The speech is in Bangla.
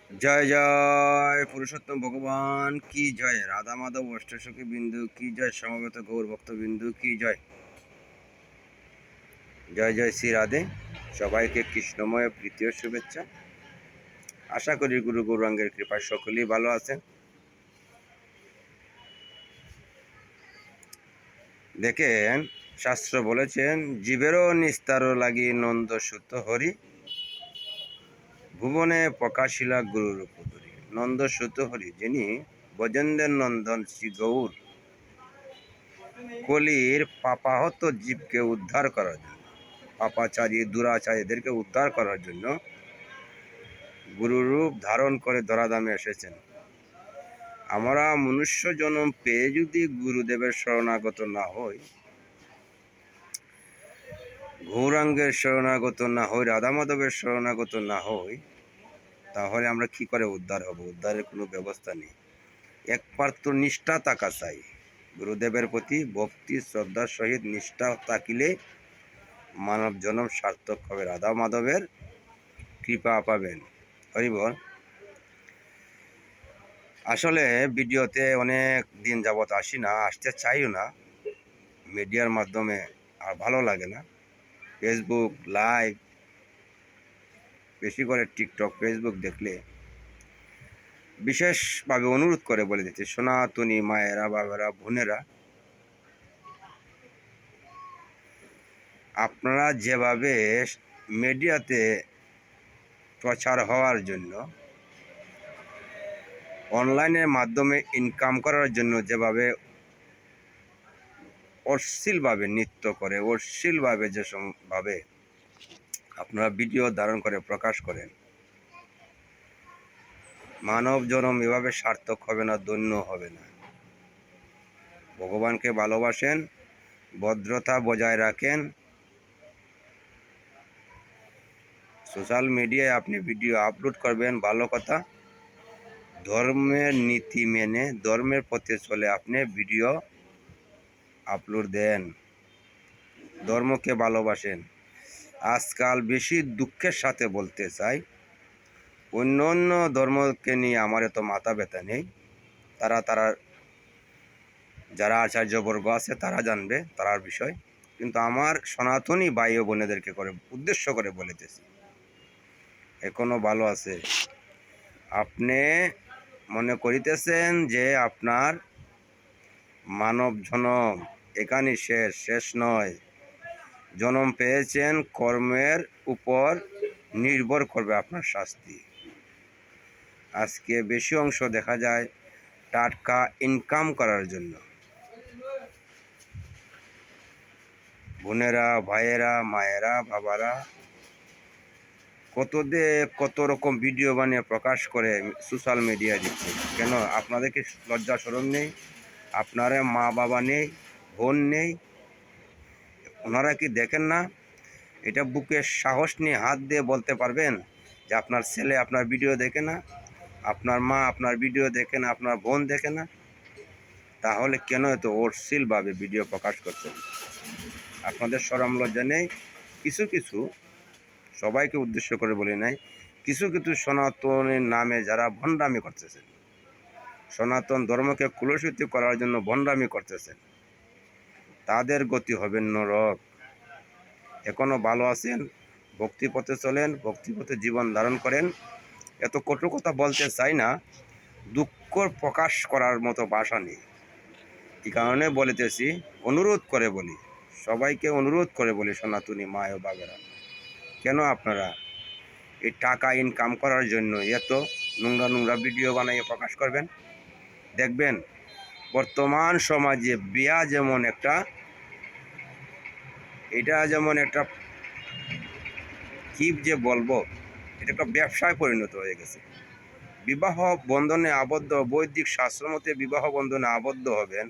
জয় জয় পুরুষোত্তম ভগবান কি জয়, রাধা মাধব অষ্টসখী বিন্দু কি জয়, সমবেত গৌর ভক্ত বিন্দু কি জয়। জয় জয় শ্রী রাধে। সবাইকে কৃষ্ণময় প্রীতীয় শুভেচ্ছা। আশা করি গুরু গৌরাঙ্গের কৃপায় সকলেই ভালো আছেন। দেখেন, শাস্ত্র বলেছেন, জীবেরও নিস্তার লাগি নন্দ সুত হরি, ভুবনে প্রকাশিলা গুরুরূপ ধরি। নন্দ সুত হরি, যিনি ব্রজেন্দ্রের নন্দন শ্রী গৌর, কলির পাপাহত জীবকে উদ্ধার করার জন্য, পাপাচারী দুরাচারীদেরকে উদ্ধার করার জন্য গুরুরূপ ধারণ করে ধরাধামে এসেছেন। আমরা মনুষ্য জন্ম পেয়ে যদি গুরুদেবের শরণাগত না হই, গৌরাঙ্গের শরণাগত না হই, রাধা মাধবের শরণাগত না হই, তাহলে আমরা কি করে উদ্ধার হব? উদ্ধারের কোনো ব্যবস্থা নেই। একমাত্র নিষ্ঠা থাকা চাই। গুরুদেবের প্রতি ভক্তি শ্রদ্ধার সহিত নিষ্ঠা থাকিলে মানব জন্ম সার্থক হবে, রাধা মাধবের কৃপা পাবেন। হরিবল। আসলে ভিডিওতে অনেক দিন যাবৎ আসি না, আসতে চাইও না, মিডিয়ার মাধ্যমে আর ভালো লাগে না। ফেসবুক লাইভ, বেশি করে টিকটক ফেসবুক দেখলে বিশেষভাবে অনুরোধ করে বলে দিচ্ছি, সনাতনী মায়েরা, বাবারা, বোনেরা, আপনারা যেভাবে মিডিয়াতে প্রচার হওয়ার জন্য, অনলাইনের মাধ্যমে ইনকাম করার জন্য যেভাবে অশ্লীলভাবে নৃত্য করে, অশ্লীলভাবে যেভাবে আপনারা ভিডিও ধারণ করে প্রকাশ করেন, মানব জন্ম এভাবে সার্থক হবে না, ধন্য হবে না। ভগবানকে ভালোবাসেন, ভদ্রতা বজায় রাখেন। সোশ্যাল মিডিয়ায় আপনি ভিডিও আপলোড করবেন, ভালো কথা। ধর্মের নীতি মেনে, ধর্মের পথে চলে আপনি ভিডিও আপলোড দেন, ধর্মকে ভালোবাসেন। আজকাল বেশি দুঃখের সাথে বলতে চাই, অন্য অন্য ধর্মকে নিয়ে আমার এত মাথা ব্যথা নেই। তারা যারা আচার্যবর্গ আছে তারা জানবে তার বিষয়, কিন্তু আমার সনাতনী ভাই ও বোনেদেরকে উদ্দেশ্য করে বলিতেছি, এখনো ভালো আছে। আপনি মনে করিতেছেন যে আপনার মানব জনম এখানে শেষ নয়। জন্ম পেয়েছেন, কর্মের উপর নির্ভর করবে আপনার শাস্তি। আজকে বেশি অংশ দেখা যায় টাটকা ইনকাম করার জন্য। বোনেরা, ভাইয়েরা, মায়েরা, বাবারা, কত রকম ভিডিও বানিয়ে প্রকাশ করে সোশ্যাল মিডিয়া দিচ্ছে। কেন আপনাদেরকে লজ্জা শরম নেই? আপনার মা বাবা নেই, বোন নেই? ওনারা কি দেখেন না? এটা বুকে সাহস নিয়ে হাত দিয়ে বলতে পারবেন যে আপনার ছেলে আপনার ভিডিও দেখে না, আপনার মা আপনার ভিডিও দেখে না, আপনার বোন দেখে না? তাহলে কেন এত অশ্লীলভাবে ভিডিও প্রকাশ করছেন? আপনাদের শরম লজ্জা নেই? কিছু সবাইকে উদ্দেশ্য করে বলি নাই, কিছু সনাতনের নামে যারা ভণ্ডামি করতেছেন, সনাতন ধর্মকে কুলসিত করার জন্য ভণ্ডামি করতেছেন, তাদের গতি হবে নরক। এখনো ভালো আছেন, ভক্তিপথে চলেন, ভক্তিপথে জীবন ধারণ করেন। এত কটু কথা বলতে চাই না, দুঃখ প্রকাশ করার মতো ভাষা নেই। এই কারণে বলিতেছি, অনুরোধ করে বলি, সবাইকে অনুরোধ করে বলি, সনাতনী মা ও বাবারা, কেন আপনারা এই টাকা ইনকাম করার জন্য এত নোংরা ভিডিও বানিয়ে প্রকাশ করবেন? দেখবেন বর্তমান সমাজে বিয়া যেমন একটা, এটা যেমন একটা, কি যে বলবো, এটা একটা ব্যবসায় পরিণত হয়ে গেছে। বিবাহ বন্ধনে আবদ্ধ, বৈদিক শাস্ত্র মতে বিবাহ বন্ধনে আবদ্ধ হবেন,